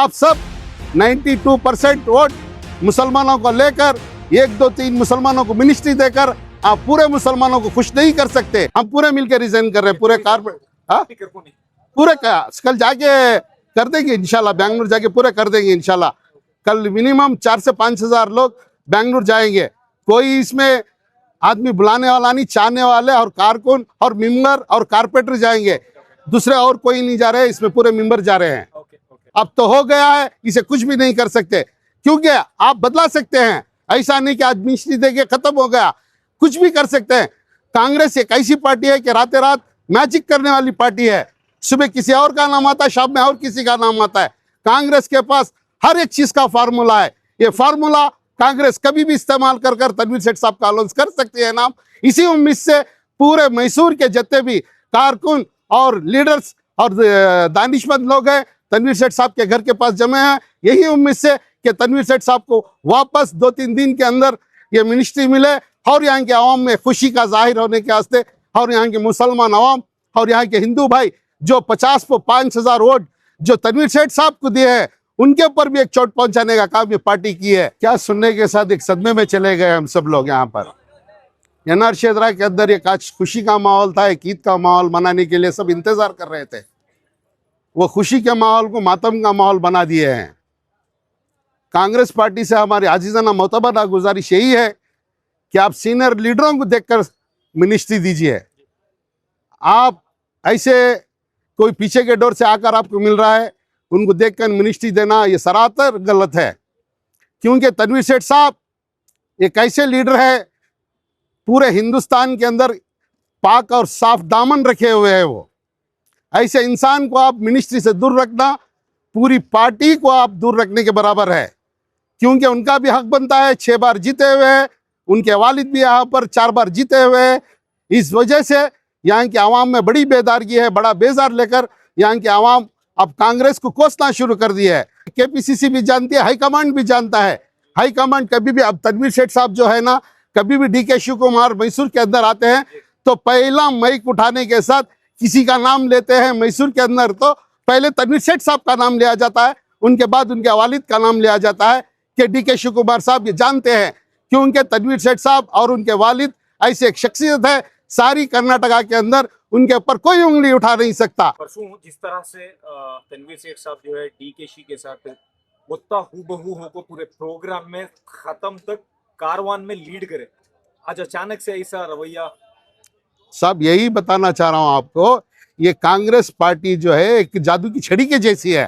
आप सब 92% वोट मुसलमानों को लेकर 1 2 3 मुसलमानों को मिनिस्ट्री देकर आप पूरे मुसलमानों को खुश नहीं कर सकते। हम पूरे मिलकर रिजाइन कर रहे हैं, पूरे कारपोरेट पूरे कल जाके कर देंगे इंशाल्लाह, बेंगलुरु जाके पूरे कर देंगे इंशाल्लाह। कल मिनिमम 4 से 5 हजार लोग बेंगलुरु जाएंगे। कोई इसमें आदमी बुलाने वाला नहीं, चाहने वाले और कारकुन और मेंबर और कारपोरेटर जाएंगे, दूसरे और कोई नहीं जा रहे, इसमें पूरे मेंबर जा रहे हैं। अब तो हो गया है, इसे कुछ भी नहीं कर सकते, क्योंकि आप बदला सकते हैं। ऐसा नहीं कि आज मिनिस्ट्री देके खत्म हो गया, कुछ भी कर सकते हैं। कांग्रेस एक ऐसी पार्टी है कि रातें रात मैजिक करने वाली पार्टी है। सुबह किसी और का नाम आता है, शाम में और किसी का नाम आता है। कांग्रेस के पास हर एक चीज का फार्मूला है। ये फार्मूला कांग्रेस कभी भी इस्तेमाल कर तनवीर सेठ साहब का अनाउंस कर सकती है नाम। इसी उम्मीद से पूरे मैसूर के जितने भी कारकुन और लीडर्स और दानिशमंद लोग हैं तनवीर सेठ साहब के घर के पास जमे हैं, यही उम्मीद से कि तनवीर सेठ साहब को वापस 2-3 दिन के अंदर ये मिनिस्ट्री मिले और यहाँ के आवाम में खुशी का जाहिर होने के वास्ते और यहाँ के मुसलमान आवाम और यहाँ के हिंदू भाई जो 50 को 5,000 वोट जो तनवीर सेठ साहब को दिए हैं, उनके ऊपर भी एक चोट पहुंचाने का काम ये पार्टी की है। क्या सुनने के साथ एक सदमे में चले गए हम सब लोग। यहाँ पर एनआर क्षेत्र के अंदर एक आज खुशी का माहौल था, एक ईद का माहौल मनाने के लिए सब इंतजार कर रहे थे। वो खुशी के माहौल को मातम का माहौल बना दिए हैं। कांग्रेस पार्टी से हमारी आजीजाना मोतबरा गुजारिश यही है कि आप सीनियर लीडरों को देखकर मिनिस्ट्री दीजिए। आप ऐसे कोई पीछे के डोर से आकर आपको मिल रहा है, उनको देखकर मिनिस्ट्री देना ये सरासर गलत है। क्योंकि तनवीर सेठ साहब एक ऐसे लीडर है, पूरे हिंदुस्तान के अंदर पाक और साफ दामन रखे हुए हैं। वो ऐसे इंसान को आप मिनिस्ट्री से दूर रखना पूरी पार्टी को आप दूर रखने के बराबर है। क्योंकि उनका भी हक बनता है, 6 बार जीते हुए हैं, उनके वालिद भी यहाँ पर 4 बार जीते हुए हैं। इस वजह से यहाँ की आवाम में बड़ी बेदारगी है, बड़ा बेजार लेकर यहाँ की आवाम अब कांग्रेस को कोसना शुरू कर दिया है। केपीसीसी भी जानती है, हाईकमांड भी जानता है। हाईकमांड कभी भी, अब तनवीर सेठ साहब जो है ना, कभी भी डीके शिव कुमार मैसूर के अंदर आते हैं तो पहला माइक उठाने के साथ किसी का नाम लेते हैं। मैसूर के अंदर तो पहले तनवीर सेठ साहब का नाम लिया जाता है, उनके बाद उनके वालिद का नाम लिया जाता है कि डीके शिव कुमार साहब ये जानते हैं कि उनके तनवीर सेठ साहब और उनके वालिद ऐसे एक शख्सियत है, सारी कर्नाटका के अंदर उनके ऊपर कोई उंगली उठा नहीं सकता। परसों जिस तरह से तनवीर सेठ साहब जो है डीकेशी के साथ उतना हूबहू होकर पूरे प्रोग्राम में खत्म तक कारवान में लीड करे, आज अचानक से ऐसा रवैया। सब यही बताना चाह रहा हूं आपको, ये कांग्रेस पार्टी जो है एक जादू की छड़ी के जैसी है।